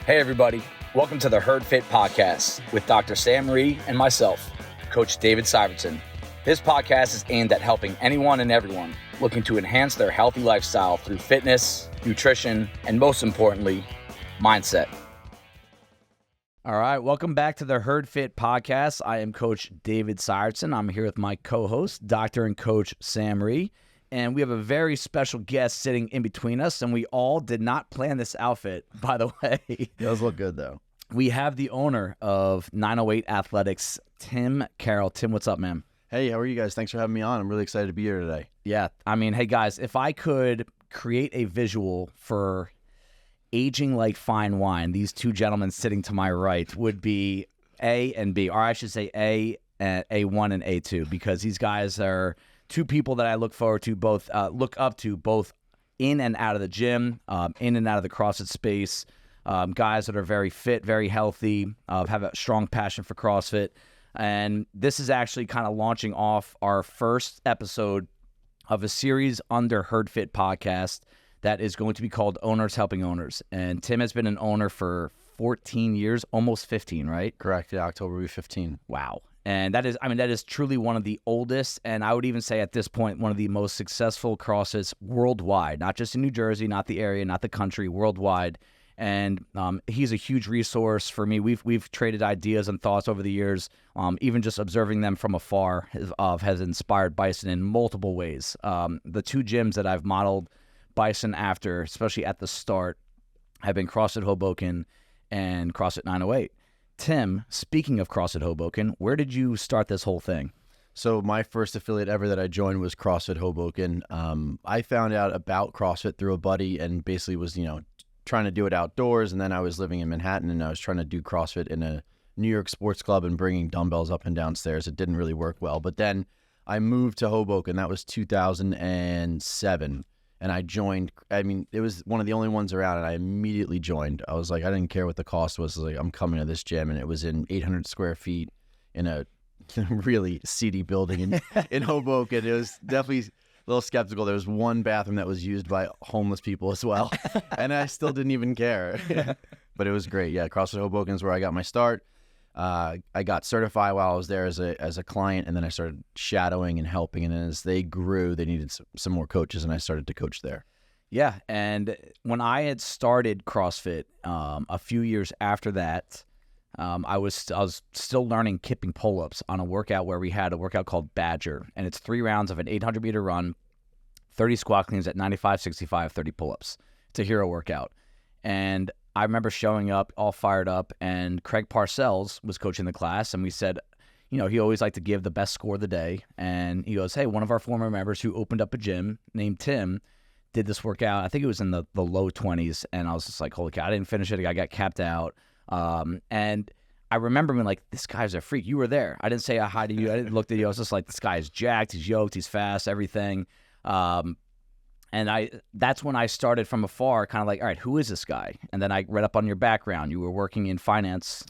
Hey everybody, welcome to the HeartFelt podcast with Dr. Sam Marie and myself, Coach David Syvertson. This podcast is aimed at helping anyone and everyone looking to enhance their healthy lifestyle through fitness, nutrition, and most importantly, mindset. All right, welcome back to the HeartFelt podcast. I am Coach David Syvertson. I'm here with my co-host, Dr. and Coach Sam Marie. And we have a very special guest sitting in between us, and we all did not plan this outfit, by the way. It does look good, though. We have the owner of 908 Athletics, Tim Carroll. Tim, what's up, man? Hey, how are you guys? Thanks for having me on. I'm really excited to be here today. Yeah, I mean, hey, guys, if I could create a visual for aging like fine wine, these two gentlemen sitting to my right would be A and B, or I should say A1 and A2, because these guys are two people that I look up to both in and out of the gym, in and out of the CrossFit space, guys that are very fit, very healthy, have a strong passion for CrossFit. And this is actually kind of launching off our first episode of a series under HeartFelt podcast that is going to be called Owners Helping Owners. And Tim has been an owner for 14 years, almost 15, right? Correct. Yeah, October will be 15. Wow. And that is truly one of the oldest, and I would even say at this point, one of the most successful CrossFits worldwide, not just in New Jersey, not the area, not the country, worldwide. And he's a huge resource for me. We've traded ideas and thoughts over the years. Even just observing them from afar has inspired Bison in multiple ways. The two gyms that I've modeled Bison after, especially at the start, have been CrossFit Hoboken and CrossFit 908. Tim, speaking of CrossFit Hoboken, where did you start this whole thing? So my first affiliate ever that I joined was CrossFit Hoboken. I found out about CrossFit through a buddy and basically was, trying to do it outdoors. And then I was living in Manhattan and I was trying to do CrossFit in a New York sports club and bringing dumbbells up and downstairs. It didn't really work well. But then I moved to Hoboken. That was 2007. And I joined. I mean, it was one of the only ones around, and I immediately joined. I was like, I didn't care what the cost was. I was like, I'm coming to this gym, and it was in 800 square feet in a really seedy building in Hoboken. It was definitely a little skeptical. There was one bathroom that was used by homeless people as well, and I still didn't even care. But it was great. Yeah, CrossFit Hoboken is where I got my start. I got certified while I was there as a client, and then I started shadowing and helping. And as they grew, they needed some more coaches, and I started to coach there. Yeah, and when I had started CrossFit a few years after that, I was still learning kipping pull-ups on a workout where we had a workout called Badger, and it's 3 rounds of an 800-meter run, 30 squat cleans at 95, 65, 30 pull-ups. It's a hero workout. And I remember showing up all fired up, and Craig Parcells was coaching the class, and we said, he always liked to give the best score of the day. And he goes, hey, one of our former members who opened up a gym named Tim did this workout. I think it was in the low 20s, and I was just like, holy cow, I didn't finish it. I got capped out. And I remember being like, this guy's a freak. You were there. I didn't say hi to you. I didn't look at you. I was just like, this guy is jacked. He's yoked. He's fast, everything. And that's when I started from afar, kind of like, all right, who is this guy? And then I read up on your background. You were working in finance,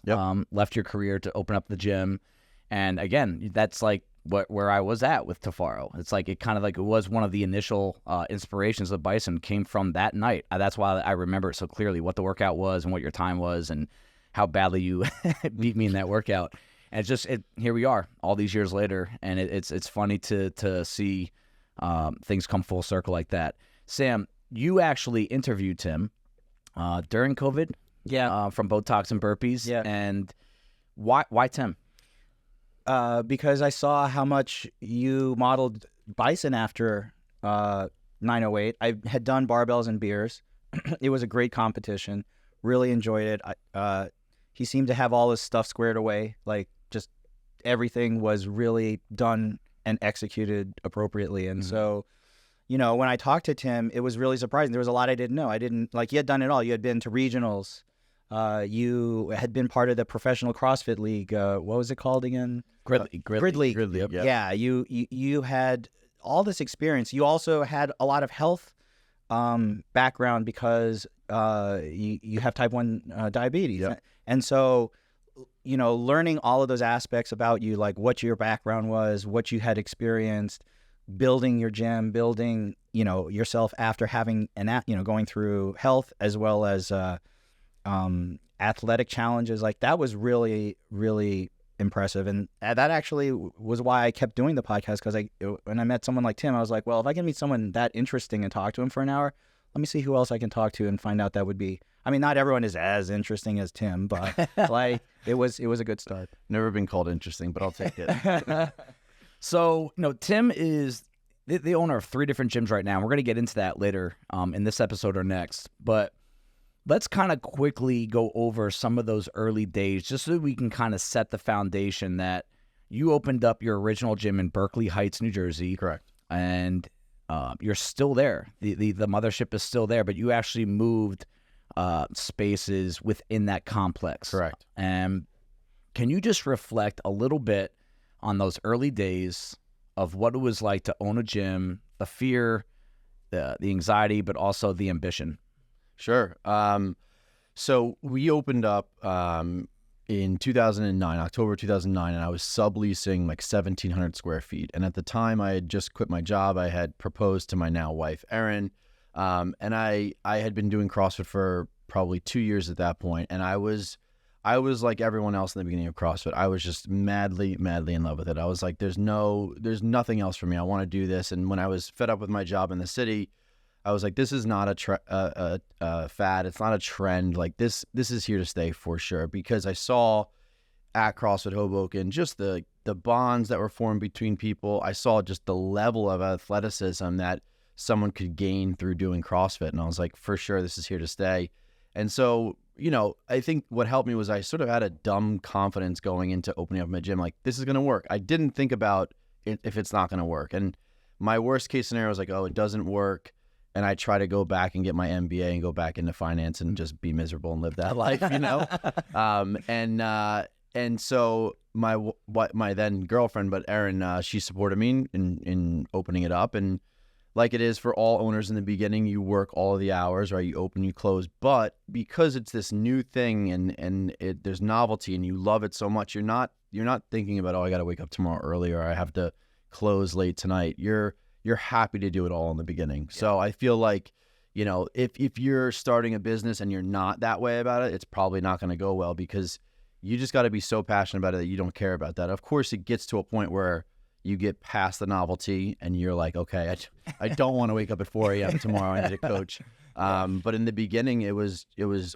left your career to open up the gym. And again, that's like where I was at with Tafaro. It's like it was one of the initial inspirations of Bison came from that night. That's why I remember it so clearly, what the workout was and what your time was and how badly you beat me in that workout. And it's just, here we are all these years later. And it's funny to see things come full circle like that. Sam, you actually interviewed Tim during COVID, from Botox and Burpees, and why Tim? Because I saw how much you modeled Bison after 908. I had done barbells and beers. It was a great competition. Really enjoyed it. He seemed to have all his stuff squared away. Like, just everything was really done and executed appropriately. And so, when I talked to Tim, it was really surprising. There was a lot I didn't know. You had done it all. You had been to regionals. You had been part of the professional CrossFit league. What was it called again? Grid League. Yep. Yeah. You had all this experience. You also had a lot of health background because you have type 1 diabetes. Yep. And so, learning all of those aspects about you, like what your background was, what you had experienced, building your gym, building, yourself after having going through health as well as athletic challenges. Like that was really, really impressive. And that actually was why I kept doing the podcast, because when I met someone like Tim, I was like, well, if I can meet someone that interesting and talk to him for an hour, let me see who else I can talk to and find out that would be. I mean, not everyone is as interesting as Tim, but like it was a good start. Never been called interesting, but I'll take it. So, Tim is the owner of 3 different gyms right now. We're going to get into that later in this episode or next. But let's kind of quickly go over some of those early days just so we can kind of set the foundation that you opened up your original gym in Berkeley Heights, New Jersey. Correct. And you're still there. The mothership is still there, but you actually moved spaces within that complex. Correct. And can you just reflect a little bit on those early days of what it was like to own a gym, the fear, the anxiety, but also the ambition? Sure. So we opened up in 2009, October 2009, and I was subleasing like 1,700 square feet. And at the time, I had just quit my job. I had proposed to my now wife, Erin, and I had been doing CrossFit for probably 2 years at that point. And I was like everyone else in the beginning of CrossFit. I was just madly in love with it. I was like, there's nothing else for me. I want to do this. And when I was fed up with my job in the city, I was like, this is not a fad. It's not a trend. Like this is here to stay for sure. Because I saw at CrossFit Hoboken just the bonds that were formed between people. I saw just the level of athleticism that someone could gain through doing CrossFit. And I was like, for sure, this is here to stay. And so, I think what helped me was I sort of had a dumb confidence going into opening up my gym. Like, this is going to work. I didn't think about it if it's not going to work. And my worst case scenario was like, oh, it doesn't work. And I try to go back and get my MBA and go back into finance and just be miserable and live that life, And so my then girlfriend, but Erin, she supported me in opening it up. And like it is for all owners in the beginning, you work all of the hours, right? You open, you close. But because it's this new thing and there's novelty and you love it so much, you're not thinking about, oh, I got to wake up tomorrow early or I have to close late tonight. You're happy to do it all in the beginning. Yeah. So I feel like, if you're starting a business and you're not that way about it, it's probably not going to go well, because you just got to be so passionate about it that you don't care about that. Of course, it gets to a point where you get past the novelty and you're like, okay, I don't want to wake up at 4 a.m. tomorrow. I need a coach. But in the beginning, it was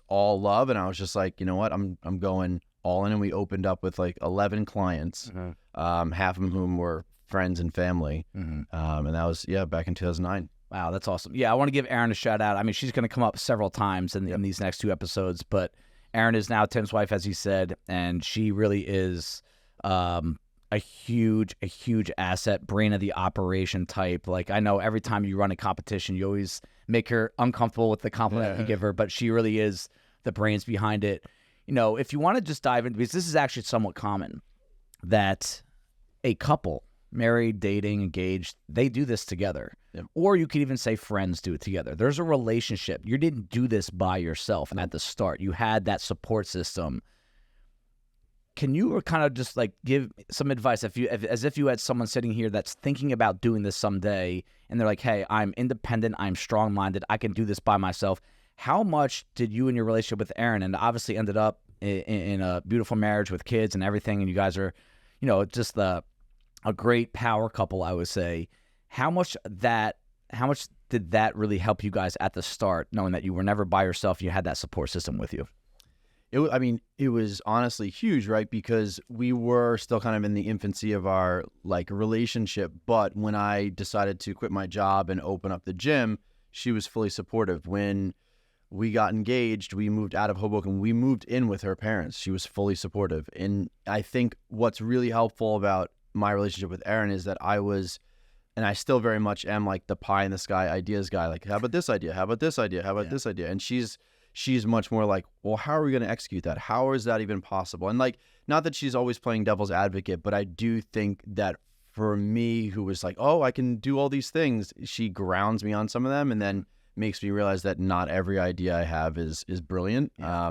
all love. And I was just like, you know what, I'm going all in. And we opened up with like 11 clients, half of whom were friends and family. And that was, back in 2009. Wow, that's awesome. Yeah, I want to give Erin a shout out. I mean, she's going to come up several times in these next 2 episodes, but Erin is now Tim's wife, as he said, and she really is a huge asset, brain of the operation type. Like, I know every time you run a competition, you always make her uncomfortable with the compliment you give her, but she really is the brains behind it. If you want to just dive into, because this is actually somewhat common, that a couple, married, dating, engaged, they do this together. Yep. Or you could even say friends do it together. There's a relationship. You didn't do this by yourself at the start. You had that support system. Can you kind of just like give some advice as if you had someone sitting here that's thinking about doing this someday and they're like, hey, I'm independent, I'm strong-minded, I can do this by myself. How much did you and your relationship with Erin, and obviously ended up in a beautiful marriage with kids and everything, and you guys are, just a great power couple, I would say. How much did that really help you guys at the start, knowing that you were never by yourself, you had that support system with you? It was honestly huge, right? Because we were still kind of in the infancy of our relationship. But when I decided to quit my job and open up the gym, she was fully supportive. When we got engaged, we moved out of Hoboken. We moved in with her parents. She was fully supportive. And I think what's really helpful about my relationship with Erin is that I was, and I still very much am, like the pie in the sky ideas guy. Like, how about this idea? How about this idea? How about this idea? And she's much more like, well, how are we going to execute that? How is that even possible? And like, not that she's always playing devil's advocate, but I do think that for me, who was like, oh, I can do all these things, she grounds me on some of them and then makes me realize that not every idea I have is brilliant. Yeah.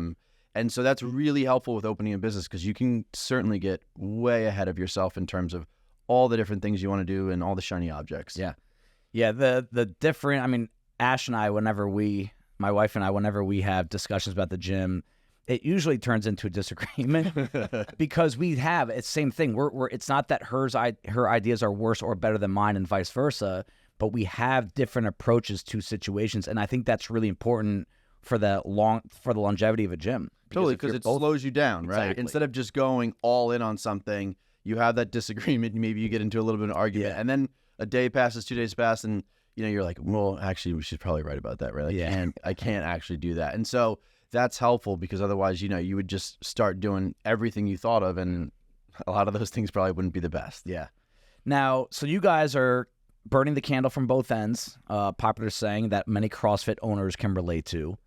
And so that's really helpful with opening a business, because you can certainly get way ahead of yourself in terms of all the different things you want to do and all the shiny objects. Yeah. Yeah. The different, Ash and I, my wife and I, whenever we have discussions about the gym, it usually turns into a disagreement because it's the same thing. It's not that her ideas are worse or better than mine and vice versa, but we have different approaches to situations. And I think that's really important for the longevity of a gym. Totally, because it slows you down, right? Exactly. Instead of just going all in on something, you have that disagreement, maybe you get into a little bit of an argument, and then a day passes, 2 days pass, and you're like, well, actually, we should probably write about that, right? I can't actually do that. And so that's helpful because otherwise, you would just start doing everything you thought of, and a lot of those things probably wouldn't be the best. Yeah. Now, so you guys are burning the candle from both ends, popular saying that many CrossFit owners can relate to.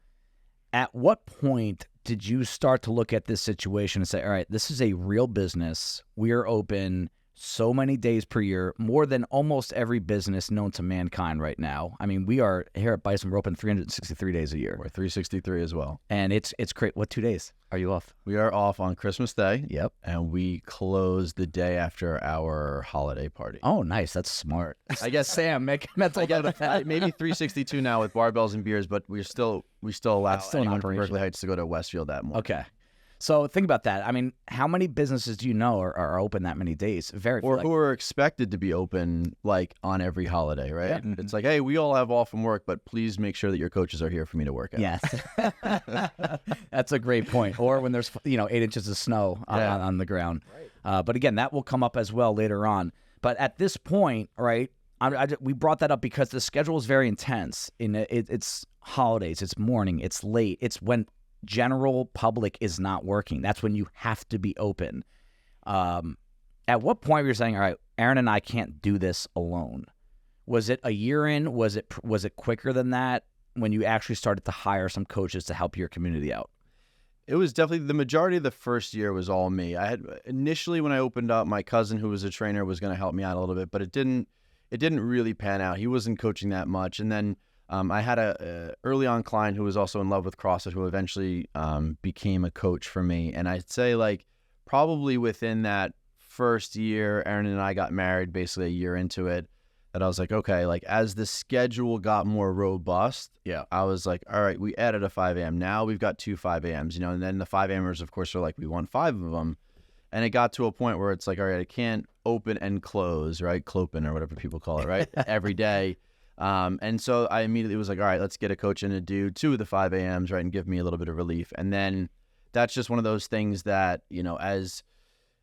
At what point did you start to look at this situation and say, all right, this is a real business. We are open so many days per year, more than almost every business known to mankind right now. I mean, we are here at Bison, we're open 363 days a year. Or 363 as well. And it's great. What 2 days are you off? We are off on Christmas Day. Yep. And we close the day after our holiday party. Oh, nice. That's smart. I guess Sam, make mental note of that. maybe 362 now with barbells and beers, but we still allow still in anyone from operation. Berkeley Heights to go to Westfield that morning. Okay. So think about that. I mean, how many businesses do you know are open that many days? Very few. Or who are expected to be open like on every holiday, right? Yeah. It's like, hey, we all have off from work, but please make sure that your coaches are here for me to work out. Yes. That's a great point. Or when there's 8 inches of snow on the ground. Right. But again, that will come up as well later on. But at this point, right, we brought that up because the schedule is very intense. It's holidays, it's morning, it's late, it's when general public is not working. That's when you have to be open. At what point were you saying, all right, Erin and I can't do this alone? Was it a year in? Was it quicker than that when you actually started to hire some coaches to help your community out? It was definitely the majority of the first year was all me. I had initially when I opened up, my cousin who was a trainer was going to help me out a little bit, but it didn't really pan out. He wasn't coaching that much. And then I had a early on client who was also in love with CrossFit who eventually became a coach for me. And I'd say like probably within that first year, Erin and I got married basically a year into it, that I was like, okay, like as the schedule got more robust, I was like, all right, we added a 5 a.m. Now we've got 2 5 a.m.s, and then the 5 a.m.ers, of course, are like, we want 5 of them. And it got to a point where it's like, all right, I can't open and close, right? Clopen or whatever people call it, right? Every day. And so I immediately was like, all right, let's get a coach in to do 2 of the 5 a.m.s, right? And give me a little bit of relief. And then that's just one of those things that, as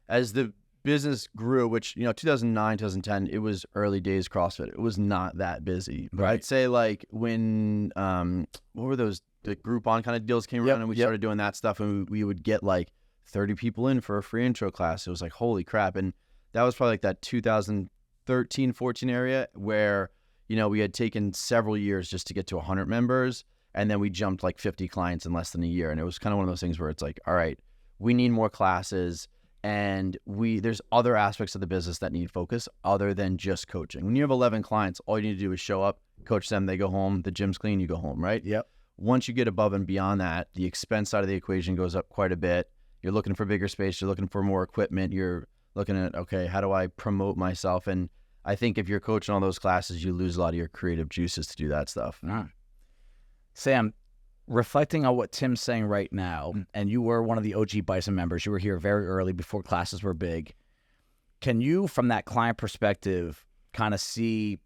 the business grew, which, 2009, 2010, it was early days CrossFit. It was not that busy. But Right. I'd say like when, what were those, the Groupon kind of deals came around and we started doing that stuff, and we would get like 30 people in for a free intro class. It was like, holy crap. And that was probably like that 2013, 14 area where, we had taken several years just to get to 100 members. And then we jumped like 50 clients in less than a year. And it was kind of one of those things where it's like, all right, we need more classes. And there's other aspects of the business that need focus other than just coaching. When you have 11 clients, all you need to do is show up, coach them, they go home, the gym's clean, you go home, right? Yep. Once you get above and beyond that, the expense side of the equation goes up quite a bit. You're looking for bigger space, you're looking for more equipment, you're looking at, okay, how do I promote myself? And I think if you're coaching all those classes, you lose a lot of your creative juices to do that stuff. Sam, reflecting on what Tim's saying right now, and you were one of the OG Bison members, you were here very early before classes were big. Can you, from that client perspective, kind of see,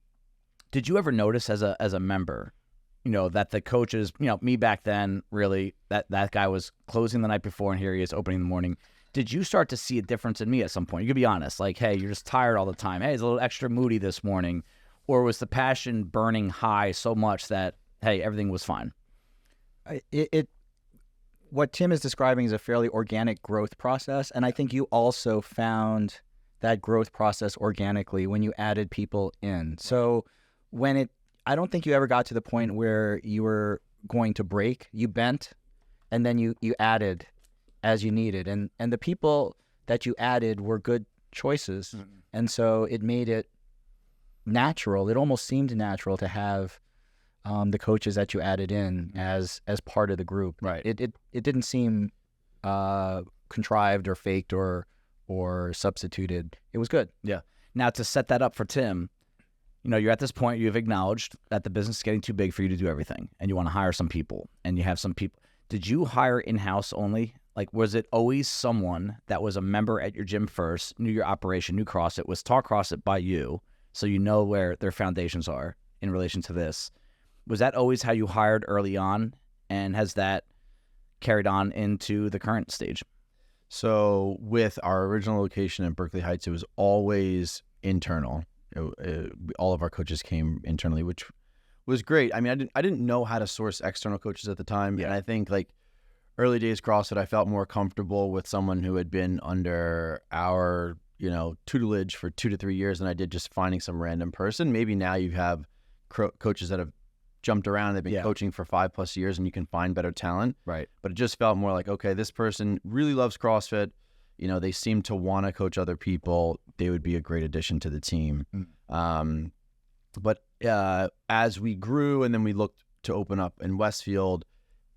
did you ever notice as a member, that the coaches, me back then, really, that guy was closing the night before and here he is opening in the morning. Did you start to see a difference in me at some point? You could be honest, like, hey, you're just tired all the time. Hey, it's a little extra moody this morning. Or was the passion burning high so much that, hey, everything was fine? What Tim is describing is a fairly organic growth process, and I think you also found that growth process organically when you added people in. So I don't think you ever got to the point where you were going to break. You bent, and then you added as you needed, and the people that you added were good choices, and so it made it natural. It almost seemed natural to have the coaches that you added in as part of the group. Right. It didn't seem contrived or faked or substituted. It was good. Yeah. Now, to set that up for Tim, you're at this point, you've acknowledged that the business is getting too big for you to do everything, and you want to hire some people, and you have some people. did you hire in-house only? Like, was it always someone that was a member at your gym first, knew your operation, knew CrossFit, was taught CrossFit by you, so you know where their foundations are in relation to this? Was that always how you hired early on, and has that carried on into the current stage? So with our original location in Berkeley Heights, it was always internal. All of our coaches came internally, which was great. I mean, I didn't know how to source external coaches at the time. Yeah. And I think like early days CrossFit, I felt more comfortable with someone who had been under our, tutelage for 2 to 3 years than I did just finding some random person. Maybe now you have coaches that have jumped around. They've been coaching for 5+ years and you can find better talent. Right. But it just felt more like, okay, this person really loves CrossFit. They seem to want to coach other people. They would be a great addition to the team. But as we grew and then we looked to open up in Westfield,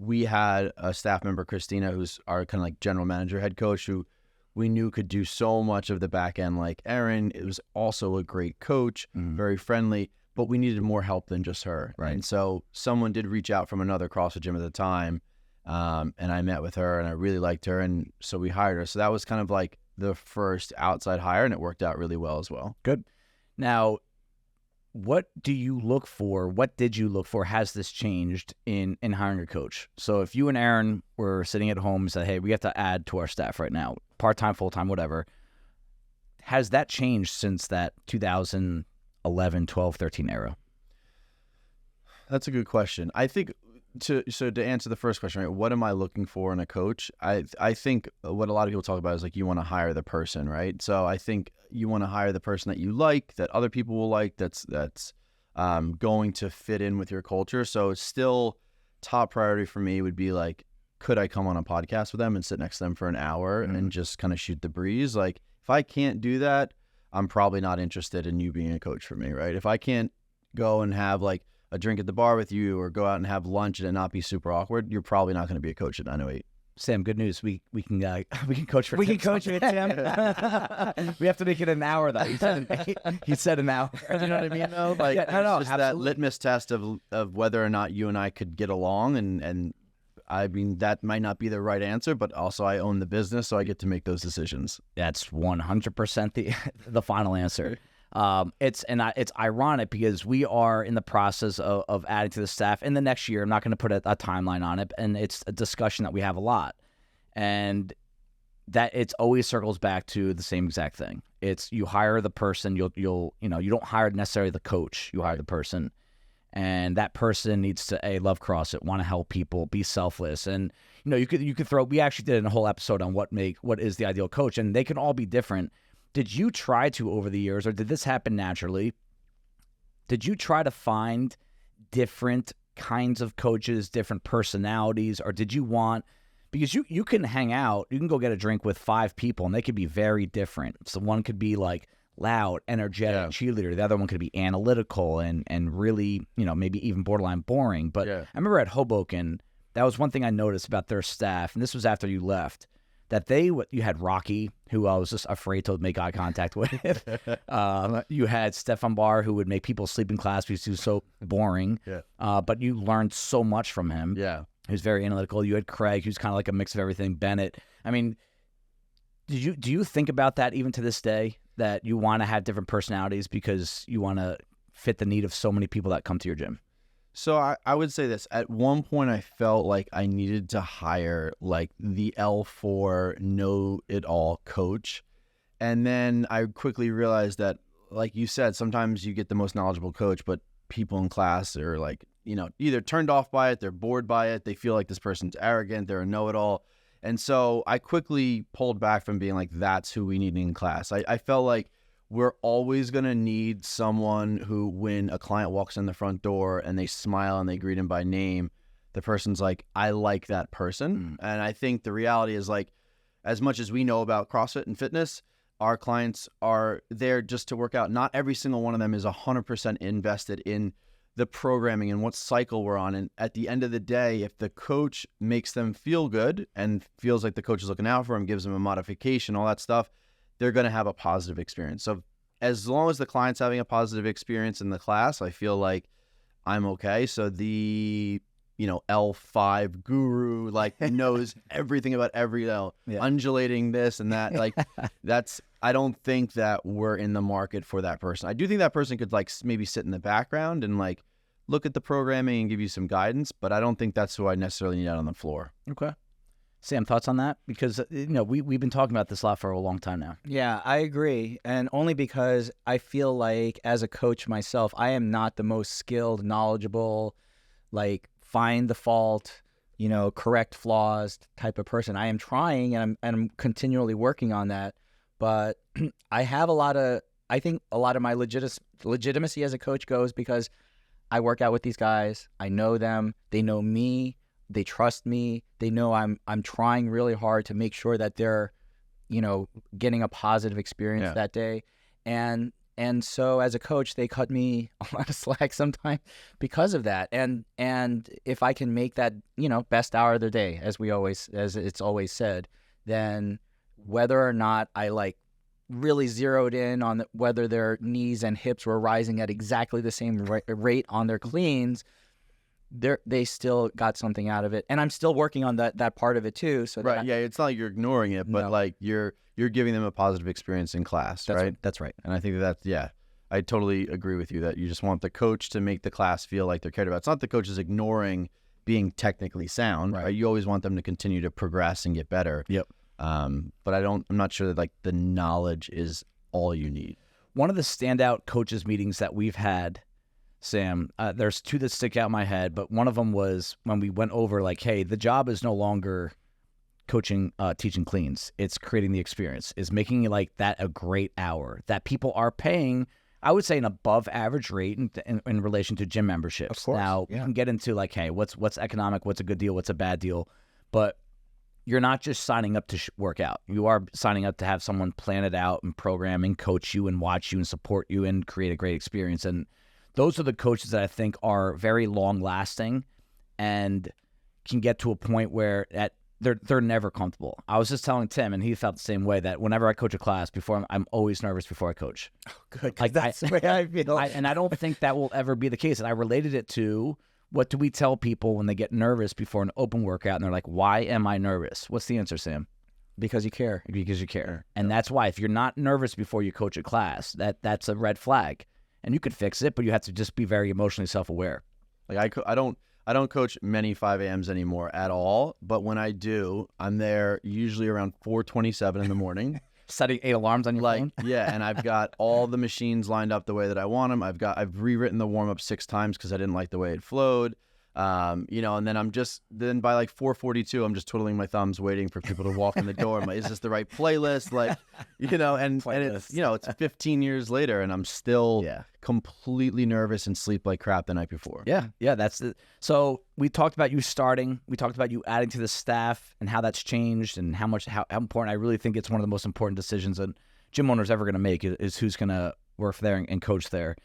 we had a staff member, Christina, who's our kind of like general manager, head coach, who we knew could do so much of the back end like Erin. It was also a great coach, very friendly, but we needed more help than just her. Right. And so someone did reach out from another CrossFit gym at the time. And I met with her and I really liked her. And so we hired her. So that was kind of like the first outside hire, and it worked out really well as well. Good. Now, what do you look for? What did you look for? Has this changed in hiring a coach? So if you and Erin were sitting at home and said, hey, we have to add to our staff right now, part-time, full-time, whatever, has that changed since that 2011, 12, 13 era? That's a good question. I think to answer the first question, right, what am I looking for in a coach? I think what a lot of people talk about is like you want to hire the person, right? So I think you want to hire the person that you like, that other people will like, that's going to fit in with your culture. So still top priority for me would be like, could I come on a podcast with them and sit next to them for an hour and just kind of shoot the breeze? Like if I can't do that, I'm probably not interested in you being a coach for me, right? If I can't go and have like a drink at the bar with you or go out and have lunch and it not be super awkward, you're probably not going to be a coach at 908. Sam, good news. We can coach for We can tips. coach with Tim. We have to make it an hour though. He said an hour. You know what I mean? Though, like no, just absolutely. that litmus test of whether or not you and I could get along, and I mean that might not be the right answer, but also I own the business, so I get to make those decisions. That's 100% the final answer. It's ironic because we are in the process of adding to the staff in the next year. I'm not going to put a timeline on it, and it's a discussion that we have a lot, and that it's always circles back to the same exact thing. It's you hire the person, you don't hire necessarily the coach, you hire the person, and that person needs to love CrossFit, want to help people, be selfless, and you could throw. We actually did a whole episode on what is the ideal coach, and they can all be different. Did you try to, over the years, or did this happen naturally? Did you try to find different kinds of coaches, different personalities, or did you want, because you can hang out, you can go get a drink with 5 people and they could be very different. So one could be like loud, energetic, cheerleader. The other one could be analytical and really, maybe even borderline boring. But I remember at Hoboken, that was one thing I noticed about their staff, and this was after you left, that you had Rocky, who I was just afraid to make eye contact with. You had Stefan Barr, who would make people sleep in class because he was so boring. But you learned so much from him. Yeah. He was very analytical. You had Craig, who's kind of like a mix of everything. Bennett. I mean, do you think about that even to this day, that you want to have different personalities because you want to fit the need of so many people that come to your gym? So I would say this. At one point, I felt like I needed to hire like the L4 know-it-all coach. And then I quickly realized that, like you said, sometimes you get the most knowledgeable coach, but people in class are like, either turned off by it, they're bored by it, they feel like this person's arrogant, they're a know-it-all. And so I quickly pulled back from being like, that's who we need in class. I felt like we're always going to need someone who, when a client walks in the front door and they smile and they greet him by name, the person's like, I like that person. And I think the reality is, like, as much as we know about CrossFit and fitness, our clients are there just to work out. Not every single one of them is 100% invested in the programming and what cycle we're on. And at the end of the day, if the coach makes them feel good and feels like the coach is looking out for them, gives them a modification, all that stuff, they're going to have a positive experience. So as long as the client's having a positive experience in the class, I feel like I'm okay. So the L5 guru, like knows everything about every undulating this and that. Like I don't think that we're in the market for that person. I do think that person could like maybe sit in the background and like look at the programming and give you some guidance, but I don't think that's who I necessarily need out on the floor. Okay. Sam, thoughts on that? Because, we've been talking about this a lot for a long time now. Yeah, I agree. And only because I feel like as a coach myself, I am not the most skilled, knowledgeable, like find the fault, correct flaws type of person. I am trying and I'm continually working on that. But I think a lot of my legitimacy as a coach goes because I work out with these guys. I know them. They know me. They trust me. They know I'm trying really hard to make sure that they're, getting a positive experience that day. And so as a coach, they cut me a lot of slack sometimes because of that. And if I can make that, best hour of the day, as it's always said, then whether or not I like really zeroed in on whether their knees and hips were rising at exactly the same rate on their cleans, they still got something out of it, and I'm still working on that part of it too. So right, yeah, it's not like you're ignoring it, but like you're giving them a positive experience in class, right? That's right. And I think I totally agree with you that you just want the coach to make the class feel like they're cared about. It's not the coach is ignoring being technically sound, right? You always want them to continue to progress and get better. Yep. But I'm not sure that like the knowledge is all you need. One of the standout coaches meetings that we've had, Sam, there's two that stick out in my head, but one of them was when we went over like, hey, the job is no longer coaching, teaching cleans. It's creating the experience. It's making like that a great hour that people are paying, I would say, an above average rate in relation to gym memberships. Of course. Now, we can get into like, hey, what's economic, what's a good deal, what's a bad deal, but you're not just signing up to work out. You are signing up to have someone plan it out and program and coach you and watch you and support you and create a great experience. And those are the coaches that I think are very long-lasting and can get to a point where they're never comfortable. I was just telling Tim, and he felt the same way, that whenever I coach a class, I'm always nervous before I coach. Oh, good. Like that's the way I feel. And I don't think that will ever be the case. And I related it to, what do we tell people when they get nervous before an open workout and they're like, why am I nervous? What's the answer, Sam? Because you care. Because you care. And that's why if you're not nervous before you coach a class, that's a red flag. And you could fix it, but you have to just be very emotionally self-aware. Like I don't coach many 5 a.m.s anymore at all, but when I do, I'm there usually around 4:27 in the morning. Setting 8 alarms on your phone? Yeah, and I've got all the machines lined up the way that I want them. I've rewritten the warm-up 6 times because I didn't like the way it flowed. And then by like 4:42, I'm just twiddling my thumbs waiting for people to walk in the door. I'm like, is this the right playlist? Like, and it's, it's 15 years later and I'm still completely nervous and sleep like crap the night before. Yeah. That's it. So we talked about you starting, we talked about you adding to the staff and how that's changed and how important. I really think it's one of the most important decisions a gym owner's ever going to make is who's going to work there and coach there.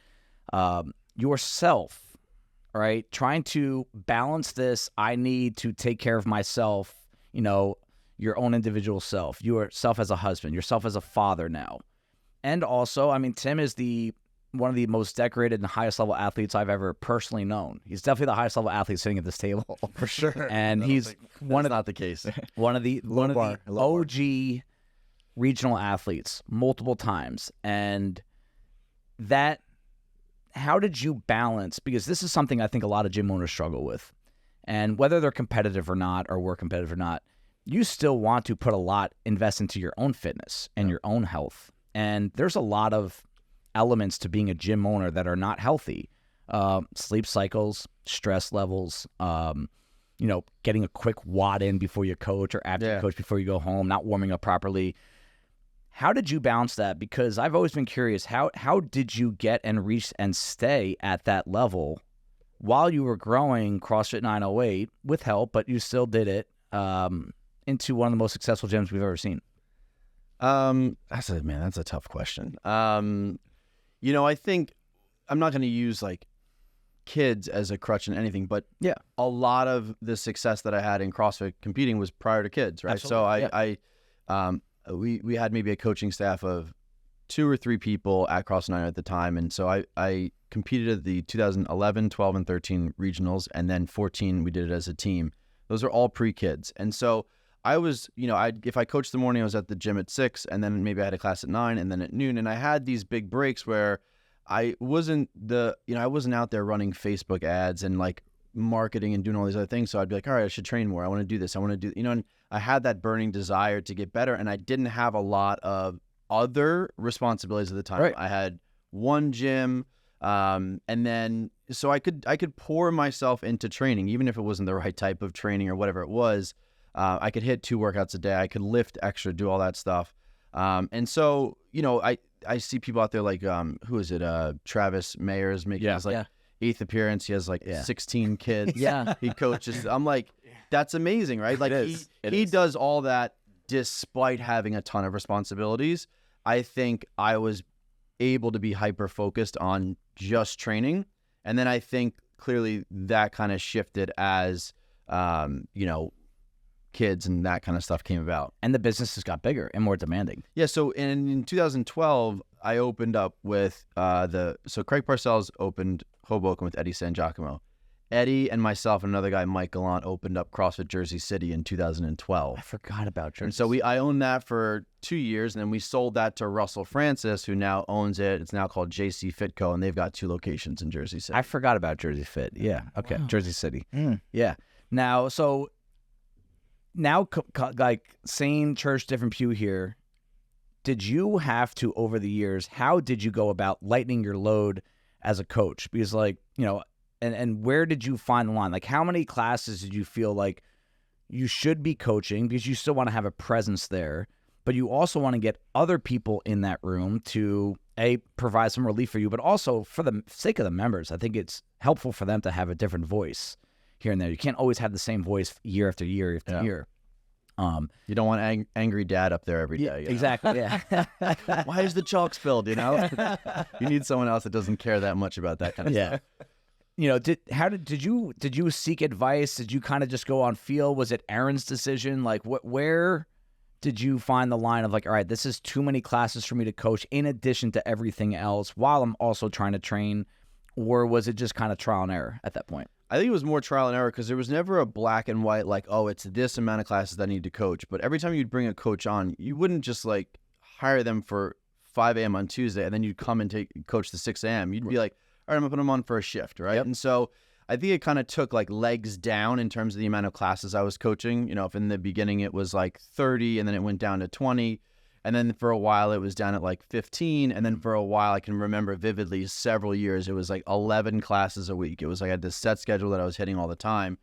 Yourself. All right, trying to balance this, I need to take care of myself, your own individual self, yourself as a husband, yourself as a father now. And also, I mean, Tim is one of the most decorated and highest level athletes I've ever personally known. He's definitely the highest level athlete sitting at this table. For sure. And he's not the case. one of the OG regional athletes multiple times. And that, how did you balance, because this is something I think a lot of gym owners struggle with, and whether they're competitive or not, or we're competitive or not, you still want to invest into your own fitness and your own health. And there's a lot of elements to being a gym owner that are not healthy. Sleep cycles, stress levels, getting a quick wad in before you coach or after you coach before you go home, not warming up properly. How did you balance that? Because I've always been curious, how did you get and reach and stay at that level while you were growing CrossFit 908 with help, but you still did it into one of the most successful gyms we've ever seen? That's a tough question. I think I'm not going to use like kids as a crutch in anything, but a lot of the success that I had in CrossFit competing was prior to kids, right? Absolutely. So we had maybe a coaching staff of 2 or 3 people at CrossFit 9 at the time. And so I competed at the 2011, 12, and 13 regionals. And then 14, we did it as a team. Those are all pre-kids. And so I was, if I coached the morning, I was at the gym at 6, and then maybe I had a class at 9 and then at noon. And I had these big breaks where I wasn't out there running Facebook ads and like marketing and doing all these other things. So I'd be like, all right, I should train more. I want to do this. I want to do, and I had that burning desire to get better. And I didn't have a lot of other responsibilities at the time. Right. I had one gym. And then, so I could pour myself into training, even if it wasn't the right type of training or whatever it was. I could hit 2 workouts a day. I could lift extra, do all that stuff. And so, I see people out there like, who is it? Travis Mayers making his 8th appearance. He has 16 kids. He coaches. I'm like, that's amazing, right? Like he does all that despite having a ton of responsibilities. I think I was able to be hyper focused on just training. And then I think clearly that kind of shifted as, kids and that kind of stuff came about. And the businesses got bigger and more demanding. Yeah. So in 2012, I opened up with so Craig Parcells opened Hoboken with Eddie San Giacomo. Eddie and myself and another guy, Mike Gallant, opened up CrossFit Jersey City in 2012. I forgot about Jersey. And so I owned that for 2 years, and then we sold that to Russell Francis, who now owns it. It's now called JC Fitco, and they've got 2 locations in Jersey City. I forgot about Jersey Fit. Yeah. Okay. Wow. Jersey City. Yeah. Now, like same church, different pew here. Did you have to, over the years, how did you go about lightening your load as a coach? Because and where did you find the line? Like, how many classes did you feel like you should be coaching because you still want to have a presence there, but you also want to get other people in that room to provide some relief for you, but also for the sake of the members, I think it's helpful for them to have a different voice here and there. You can't always have the same voice year after year after year. You don't want angry dad up there every day. Exactly. Yeah. Why is the chalk spilled? You need someone else that doesn't care that much about that kind of stuff. Did you seek advice? Did you kind of just go on feel? Was it Erin's decision? Like where did you find the line of like, all right, this is too many classes for me to coach in addition to everything else while I'm also trying to train? Or was it just kind of trial and error at that point? I think it was more trial and error because there was never a black and white like, oh, it's this amount of classes that I need to coach. But every time you'd bring a coach on, you wouldn't just like hire them for 5 a.m. on Tuesday and then you'd come and coach the 6 a.m. You'd be like, all right, I'm going to put them on for a shift, right? Yep. And so I think it kind of took like legs down in terms of the amount of classes I was coaching. If in the beginning it was like 30 and then it went down to 20. And then for a while it was down at like 15. And then for a while, I can remember vividly several years, it was like 11 classes a week. It was like I had this set schedule that I was hitting all the time.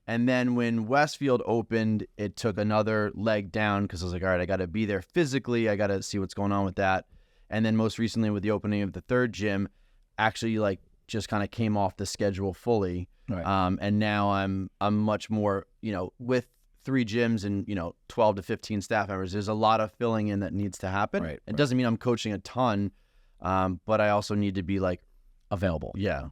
And then when Westfield opened, it took another leg down because I was like, all right, I got to be there physically. I got to see what's going on with that. And then most recently with the opening of the 3rd gym, actually like just kind of came off the schedule fully. Right. And now I'm much more, with 3 gyms and 12 to 15 staff members, there's a lot of filling in that needs to happen. Right. It doesn't mean I'm coaching a ton, but I also need to be like available. Yeah.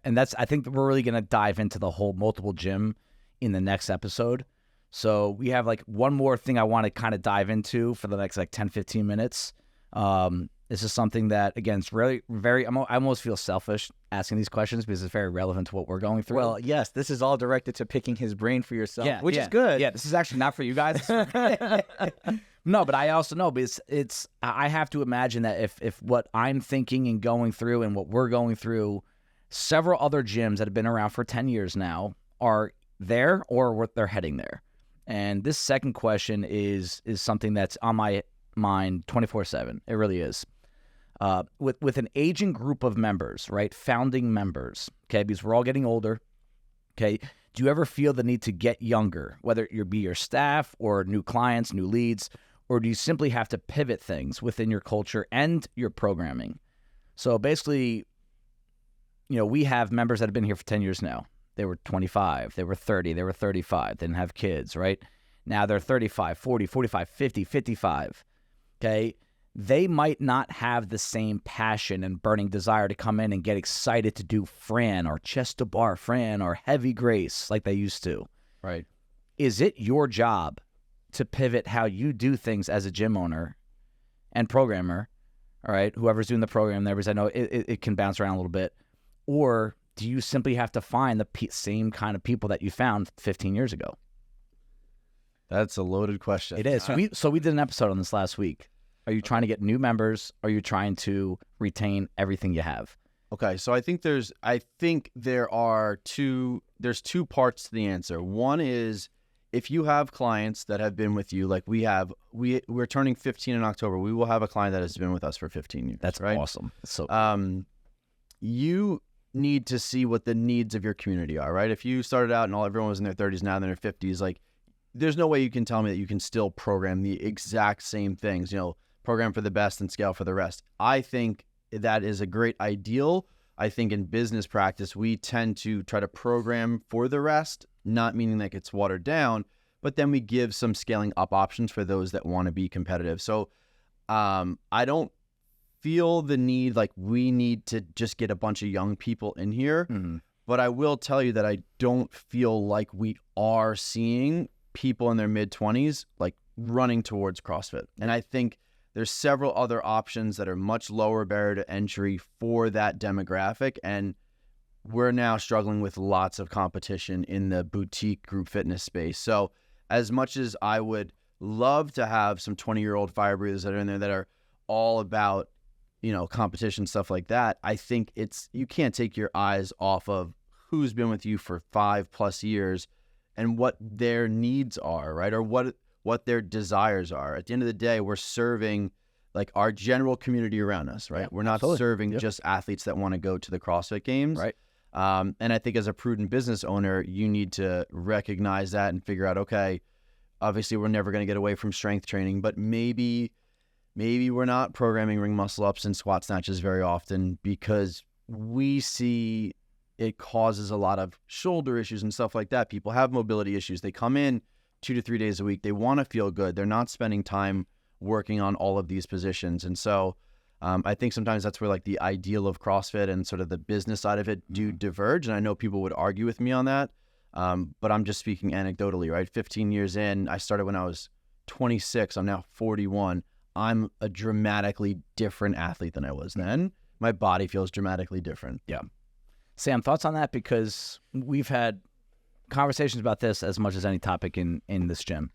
And I think we're really going to dive into the whole multiple gym in the next episode. So we have like one more thing I want to kind of dive into for the next like 10, 15 minutes. This is something that, again, it's really very, I almost feel selfish asking these questions because it's very relevant to what we're going through. Well, yes, this is all directed to picking his brain for yourself, which is good. Yeah, this is actually not for you guys. No, but I also know, because I have to imagine that if what I'm thinking and going through and what we're going through, several other gyms that have been around for 10 years now are there or they're heading there. And this second question is something that's on my mind 24/7. It really is. With an aging group of members, right? Founding members, okay? Because we're all getting older, okay? Do you ever feel the need to get younger, whether it be your staff or new clients, new leads, or do you simply have to pivot things within your culture and your programming? So basically, we have members that have been here for 10 years now. They were 25, they were 30, they were 35, didn't have kids, right? Now they're 35, 40, 45, 50, 55, okay? They might not have the same passion and burning desire to come in and get excited to do Fran or chest to bar Fran or heavy grace like they used to. Right. Is it your job to pivot how you do things as a gym owner and programmer all right, whoever's doing the program there, because I know it can bounce around a little bit, or do you simply have to find the same kind of people that you found 15 years ago? That's a loaded question. It is. So we did an episode on this last week. Are you trying to get new members? Or are you trying to retain everything you have? Okay, so I think there's two parts to the answer. One is, if you have clients that have been with you, like we're turning 15 in October. We will have a client that has been with us for 15 years. That's right? awesome. So you need to see what the needs of your community are, right? If you started out and everyone was in their 30s, now they're in their 50s, like there's no way you can tell me that you can still program the exact same things, program for the best and scale for the rest. I think that is a great ideal. I think in business practice, we tend to try to program for the rest, not meaning that it's watered down, but then we give some scaling up options for those that want to be competitive. So I don't feel the need, like we need to just get a bunch of young people in here, but I will tell you that I don't feel like we are seeing people in their mid-20s like running towards CrossFit. And I think there's several other options that are much lower barrier to entry for that demographic. And we're now struggling with lots of competition in the boutique group fitness space. So as much as I would love to have some 20-year-old fire breathers that are in there that are all about, competition, stuff like that, I think you can't take your eyes off of who's been with you for 5+ years and what their needs are, right? Or what their desires are. At the end of the day, we're serving like our general community around us, right? We're not serving just athletes that want to go to the CrossFit Games. Right. And I think as a prudent business owner, you need to recognize that and figure out, okay, obviously we're never going to get away from strength training, but maybe we're not programming ring muscle ups and squat snatches very often because we see it causes a lot of shoulder issues and stuff like that. People have mobility issues. They come in 2 to 3 days a week. They want to feel good. They're not spending time working on all of these positions. And so I think sometimes that's where like the ideal of CrossFit and sort of the business side of it do diverge. And I know people would argue with me on that. But I'm just speaking anecdotally, right? 15 years in, I started when I was 26. I'm now 41. I'm a dramatically different athlete than I was then. My body feels dramatically different. Yeah. Sam, thoughts on that? Because we've had conversations about this as much as any topic in this gym.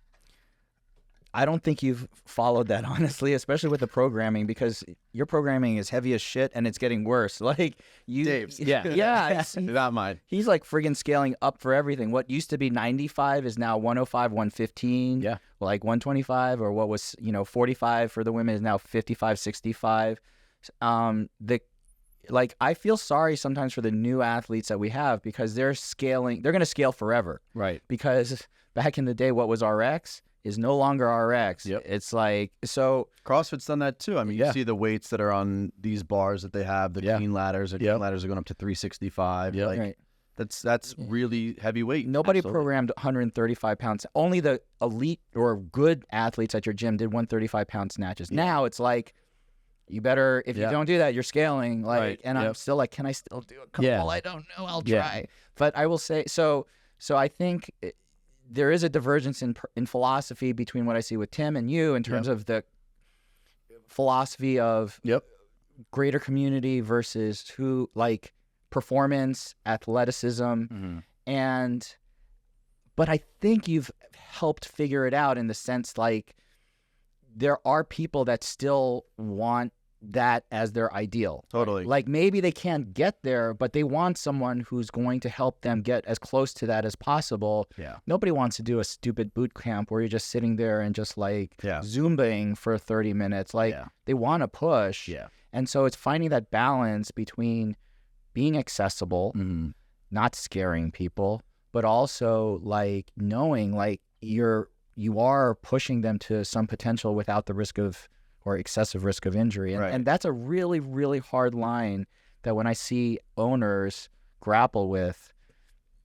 I don't think you've followed that, honestly, especially with the programming, because your programming is heavy as shit and it's getting worse. Like Dave's. Yeah. Not mine. He's like friggin' scaling up for everything. What used to be 95 is now 105, 115. Yeah. Like 125, or what was, 45 for the women is now 55, 65. I feel sorry sometimes for the new athletes that we have because they're going to scale forever. Right. Because back in the day, what was RX is no longer RX. Yep. It's like, so CrossFit's done that too. I mean, you see the weights that are on these bars that they have, the clean ladders. The clean ladders are going up to 365. Yep. Like, right. That's really heavy weight. Nobody Absolutely. programmed 135 pounds. Only the elite or good athletes at your gym did 135-pound snatches. Yeah. Now it's like, you better, if you don't do that, you're scaling. Like, right. And I'm still like, can I still do a couple? Yeah. I don't know. I'll try. But I will say, so I think there is a divergence in philosophy between what I see with Tim and you in terms of the philosophy of greater community versus performance, athleticism, but I think you've helped figure it out in the sense like there are people that still want that as their ideal. Totally. Like maybe they can't get there, but they want someone who's going to help them get as close to that as possible. Yeah. Nobody wants to do a stupid boot camp where you're just sitting there and just like Zumbaing for 30 minutes. Like they want to push. Yeah. And so it's finding that balance between being accessible, not scaring people, but also like knowing like you are pushing them to some potential without the risk of or excessive risk of injury. And that's a really, really hard line that when I see owners grapple with,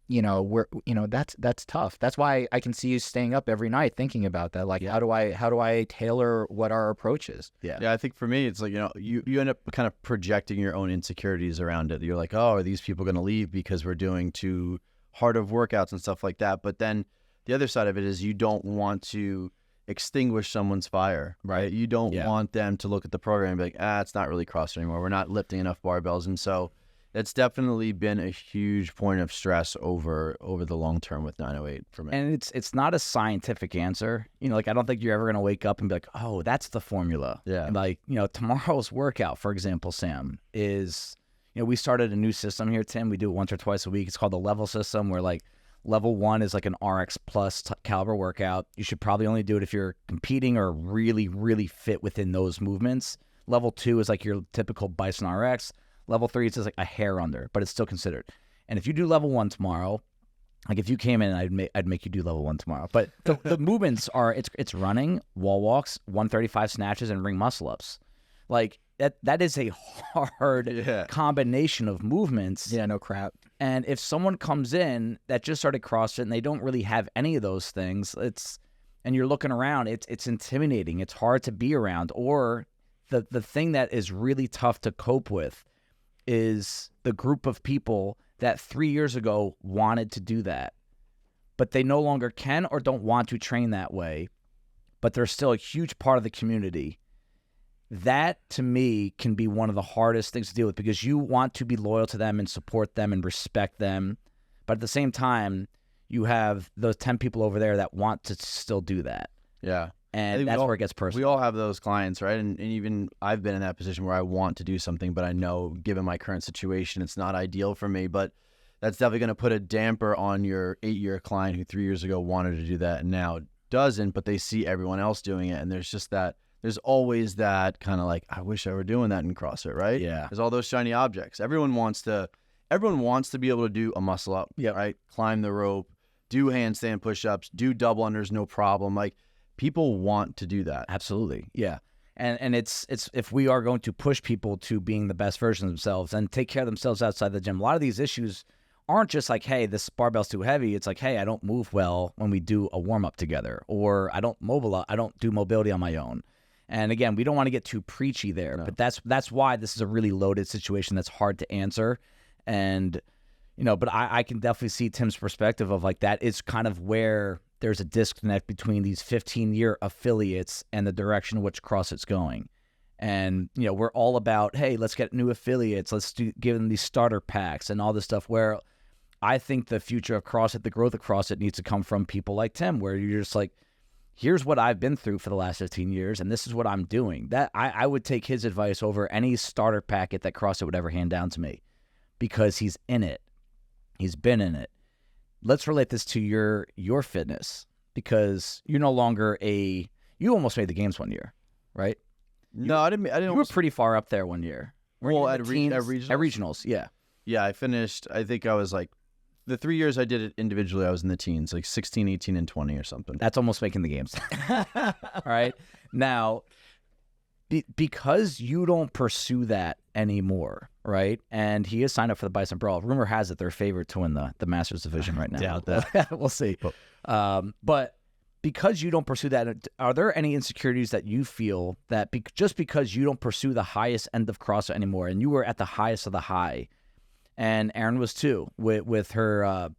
that's tough. That's why I can see you staying up every night thinking about that. Like, how do I tailor what our approach is? Yeah. I think for me, it's like, you end up kind of projecting your own insecurities around it. You're like, oh, are these people going to leave because we're doing too hard of workouts and stuff like that? But then the other side of it is you don't want to extinguish someone's fire, right? You don't want them to look at the program and be like, it's not really CrossFit anymore. We're not lifting enough barbells. And so it's definitely been a huge point of stress over the long term with 908 for me. And it's not a scientific answer. Like I don't think you're ever going to wake up and be like, oh, that's the formula. Yeah. And like, tomorrow's workout, for example, Sam, is, we started a new system here, Tim. We do it once or twice a week. It's called the level system, where like level 1 is like an RX plus caliber workout. You should probably only do it if you're competing or really, really fit within those movements. Level 2 is like your typical Bison RX. Level 3 is just like a hair under, but it's still considered. And if you do level 1 tomorrow, like if you came in, I'd make you do level 1 tomorrow. But the movements are, it's running, wall walks, 135 snatches, and ring muscle ups. Like that is a hard combination of movements. Yeah, no crap. And if someone comes in that just started CrossFit and they don't really have any of those things, and you're looking around, it's intimidating. It's hard to be around. Or the thing that is really tough to cope with is the group of people that 3 years ago wanted to do that, but they no longer can or don't want to train that way, but they're still a huge part of the community. That, to me, can be one of the hardest things to deal with, because you want to be loyal to them and support them and respect them, but at the same time, you have those 10 people over there that want to still do that. Yeah. And that's where it gets personal. We all have those clients, right? And even I've been in that position where I want to do something, but I know, given my current situation, it's not ideal for me. But that's definitely going to put a damper on your 8-year client who 3 years ago wanted to do that and now doesn't, but they see everyone else doing it. And there's always that kind of like, I wish I were doing that in CrossFit, right? Yeah. There's all those shiny objects. Everyone wants to be able to do a muscle up, right? Climb the rope, do handstand push-ups, do double unders, no problem. Like, people want to do that. Absolutely. Yeah. And it's if we are going to push people to being the best version of themselves and take care of themselves outside the gym, a lot of these issues aren't just like, hey, this barbell's too heavy. It's like, hey, I don't move well when we do a warm-up together, or I don't do mobility on my own. And again, we don't want to get too preachy there, but that's why this is a really loaded situation that's hard to answer. And, but I can definitely see Tim's perspective of like, that is kind of where there's a disconnect between these 15-year affiliates and the direction in which CrossFit's going. And, we're all about, hey, let's get new affiliates. Let's give them these starter packs and all this stuff, where I think the future of CrossFit, the growth of CrossFit, needs to come from people like Tim, where you're just like, here's what I've been through for the last 15 years, and this is what I'm doing. That I would take his advice over any starter packet that CrossFit would ever hand down to me, because he's in it. He's been in it. Let's relate this to your fitness, because you're no longer you almost made the games one year, right? No, I didn't. You were pretty far up there one year. Well, at regionals? At regionals, yeah. Yeah, I finished, I think I was like, the 3 years I did it individually, I was in the teens, like 16, 18, and 20 or something. That's almost making the games. All right. Now, because you don't pursue that anymore, right? And he is signed up for the Bison Brawl. Rumor has it they're favored to win the Masters division right now. Doubt that. We'll see. But because you don't pursue that, are there any insecurities that you feel that just because you don't pursue the highest end of CrossFit anymore, and you were at the highest of the high, and Erin was too, with her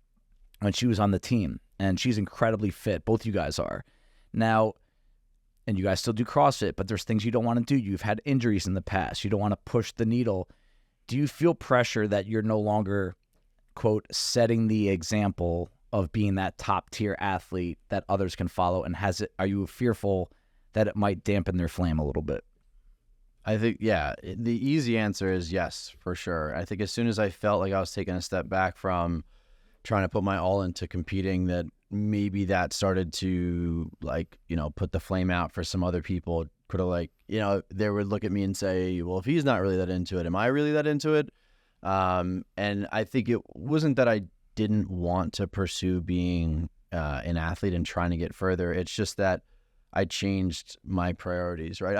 when she was on the team, and she's incredibly fit. Both you guys are. Now, and you guys still do CrossFit, but there's things you don't want to do. You've had injuries in the past. You don't want to push the needle. Do you feel pressure that you're no longer, quote, setting the example of being that top-tier athlete that others can follow? And are you fearful that it might dampen their flame a little bit? I think, the easy answer is yes, for sure. I think as soon as I felt like I was taking a step back from trying to put my all into competing, that maybe that started to, like, put the flame out for some other people. Could have, they would look at me and say, well, if he's not really that into it, am I really that into it? And I think it wasn't that I didn't want to pursue being an athlete and trying to get further. It's just that I changed my priorities, right?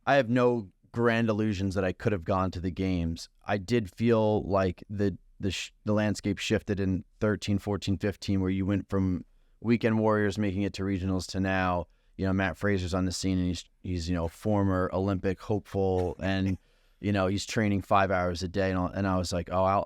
I have no grand illusions that I could have gone to the games. I did feel like the landscape shifted in 13, 14, 15, where you went from weekend warriors making it to regionals to now, Matt Fraser's on the scene, and he's former Olympic hopeful, and he's training 5 hours a day, and I was like, I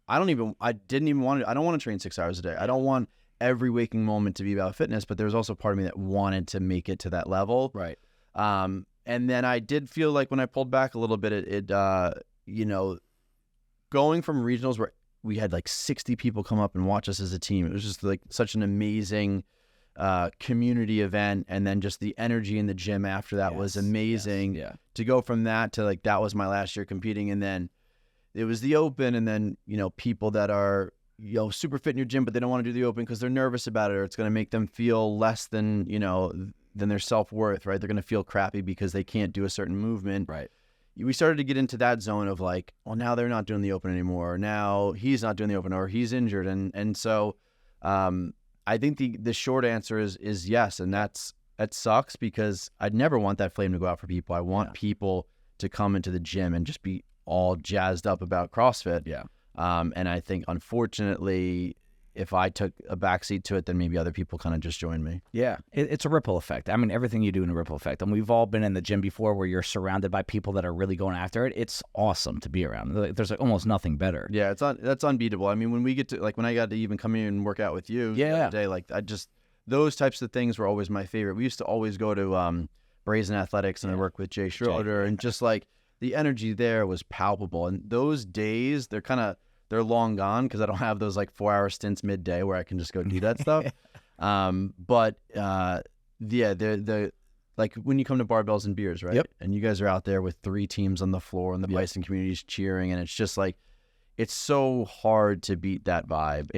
don't want to train 6 hours a day. I don't want every waking moment to be about fitness, but there was also part of me that wanted to make it to that level. Right. And then I did feel like when I pulled back a little bit, you know, going from regionals where we had like 60 people come up and watch us as a team, it was just like such an amazing community event. And then just the energy in the gym after that was amazing. To go from that to like, that was my last year competing. And then it was the open. And then, you know, people that are, you know, super fit in your gym, but they don't want to do the open because they're nervous about it, or it's going to make them feel less than, you know, than their self-worth, right? They're going to feel crappy because they can't do a certain movement. Right. We started to get into that zone of like, well, now they're not doing the open anymore. Or now he's not doing the open, or he's injured. And so I think the short answer is yes. And that sucks because I'd never want that flame to go out for people. I want people to come into the gym and just be all jazzed up about CrossFit. Yeah. And I think, unfortunately, if I took a backseat to it, then maybe other people kind of just joined me. Yeah, it's a ripple effect. I mean, everything you do in a ripple effect. And we've all been in the gym before where you're surrounded by people that are really going after it. It's awesome to be around. There's like almost nothing better. Yeah, that's unbeatable. I mean, when we get to, like, when I got to even come in and work out with you the other day, like, those types of things were always my favorite. We used to always go to Brazen Athletics and I work with Jay Schroeder, and just like the energy there was palpable. And those days, they're long gone because I don't have those like 4-hour stints midday where I can just go do that stuff. But they're like when you come to Barbells and Beers, right? Yep. And you guys are out there with 3 teams on the floor and the Bison community's cheering, and it's just like, it's so hard to beat that vibe.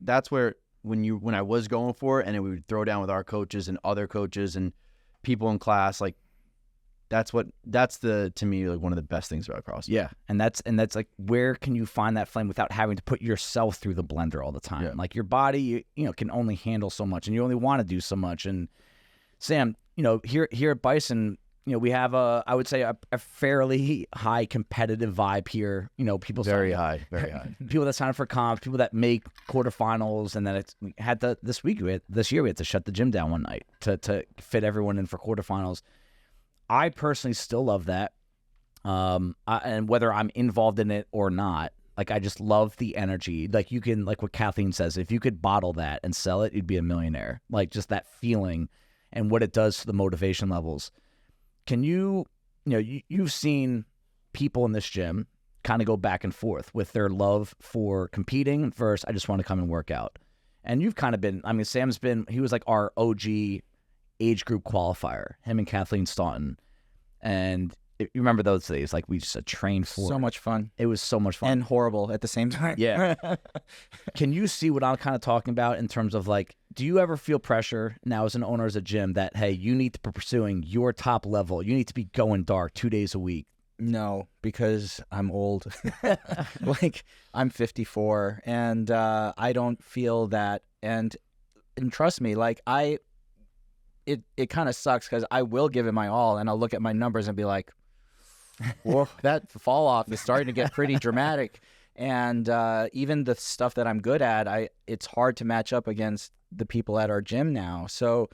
That's where when I was going for it, and we would throw down with our coaches and other coaches and people in class, like, that's to me, like, one of the best things about CrossFit. Yeah. And that's like, where can you find that flame without having to put yourself through the blender all the time? Yeah. Like, your body, you know, can only handle so much, and you only want to do so much. And Sam, you know, here at Bison, you know, we have I would say a fairly high competitive vibe here. You know, people Very high. people that sign up for comps, people that make quarterfinals, and then this year we had to shut the gym down one night to fit everyone in for quarterfinals. I personally still love that. And whether I'm involved in it or not, like, I just love the energy. Like, you can, like what Kathleen says, if you could bottle that and sell it, you'd be a millionaire. Like, just that feeling and what it does to the motivation levels. Can you've seen people in this gym kind of go back and forth with their love for competing versus I just want to come and work out. And you've kind of been, I mean, he was like our OG age group qualifier, him and Kathleen Staunton. And you remember those days, like, we just trained for So much fun. It was so much fun. And horrible at the same time. Yeah. Can you see what I'm kind of talking about in terms of, like, do you ever feel pressure now as an owner of a gym that, hey, you need to be pursuing your top level, you need to be going dark 2 days a week? No, because I'm old. Like, I'm 54, and I don't feel that. And trust me, like, it kind of sucks because I will give it my all, and I'll look at my numbers and be like, whoa, that fall off is starting to get pretty dramatic. And even the stuff that I'm good at, it's hard to match up against the people at our gym now. So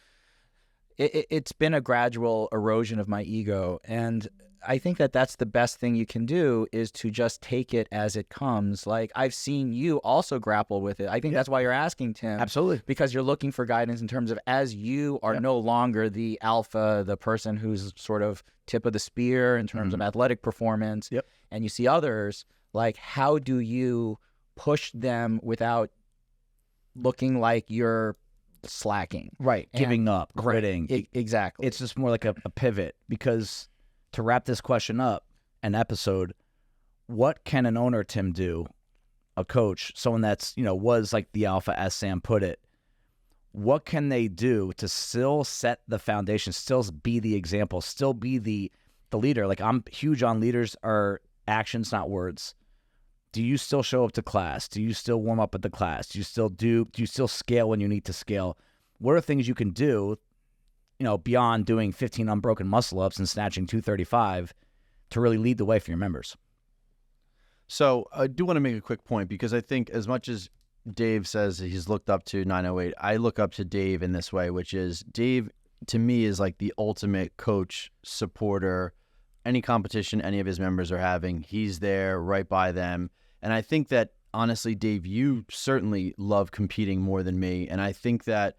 it's been a gradual erosion of my ego. And I think that's the best thing you can do, is to just take it as it comes. Like, I've seen you also grapple with it. I think that's why you're asking, Tim. Absolutely. Because you're looking for guidance in terms of, as you are no longer the alpha, the person who's sort of tip of the spear in terms of athletic performance, and you see others, like, how do you push them without looking like you're slacking? Right. Giving up, quitting. Exactly. It's just more like a pivot, because to wrap this question up, an episode, what can an owner, Tim, do, a coach, someone that's, you know, was like the alpha, as Sam put it, what can they do to still set the foundation, still be the example, still be the leader? Like, I'm huge on leaders are actions, not words. Do you still show up to class? Do you still warm up at the class? Do you still scale when you need to scale? What are things you can do, you know, beyond doing 15 unbroken muscle ups and snatching 235 to really lead the way for your members? So I do want to make a quick point, because I think as much as Dave says he's looked up to 908, I look up to Dave in this way, which is, Dave to me is like the ultimate coach, supporter. Any competition any of his members are having, he's there right by them. And I think that honestly, Dave, you certainly love competing more than me. And I think that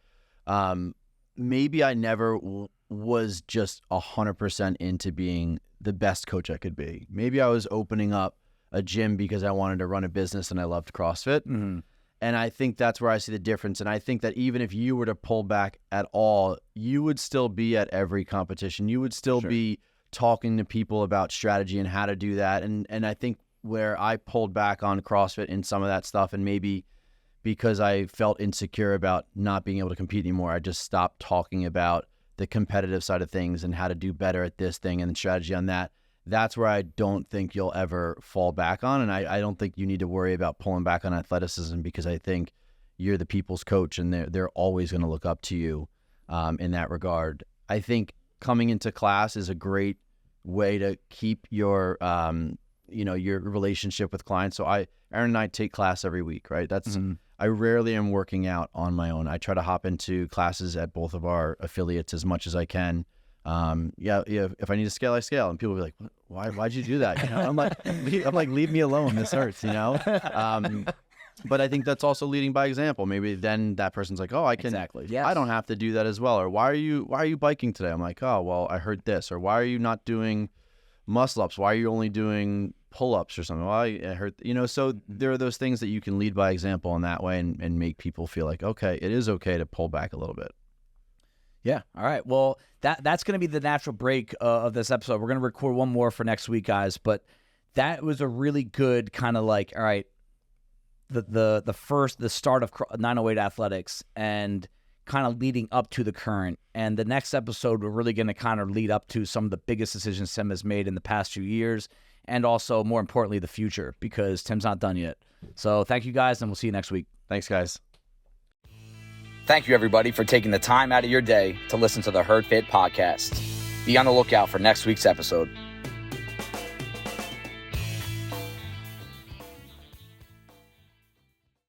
maybe I never was just 100% into being the best coach I could be. Maybe I was opening up a gym because I wanted to run a business and I loved CrossFit. Mm-hmm. And I think that's where I see the difference. And I think that even if you were to pull back at all, you would still be at every competition. You would still be talking to people about strategy and how to do that. And I think where I pulled back on CrossFit and some of that stuff, and maybe because I felt insecure about not being able to compete anymore, I just stopped talking about the competitive side of things and how to do better at this thing and the strategy on that. That's where I don't think you'll ever fall back on. And I don't think you need to worry about pulling back on athleticism, because I think you're the people's coach and they're always going to look up to you in that regard. I think coming into class is a great way to keep your, your relationship with clients. So Erin and I take class every week, right? That's, I rarely am working out on my own. I try to hop into classes at both of our affiliates as much as I can. If I need to scale, I scale. And people will be like, why'd you do that? I'm like, leave me alone. This hurts, But I think that's also leading by example. Maybe then that person's like, oh, I can, Exactly. Yes. I don't have to do that as well. Or why are you biking today? I'm like, oh, well, I heard this. Or why are you not doing muscle ups? Why are you only doing pull-ups or something? Well, I heard, so there are those things that you can lead by example in that way and make people feel like, okay, it is okay to pull back a little bit. Yeah. All right. Well, that's going to be the natural break of this episode. We're going to record one more for next week, guys. But that was a really good kind of like, all right, the start of 908 Athletics and kind of leading up to the current. And the next episode, we're really going to kind of lead up to some of the biggest decisions Tim has made in the past few years, and also, more importantly, the future, because Tim's not done yet. So thank you, guys, and we'll see you next week. Thanks, guys. Thank you, everybody, for taking the time out of your day to listen to the HeartFit podcast. Be on the lookout for next week's episode.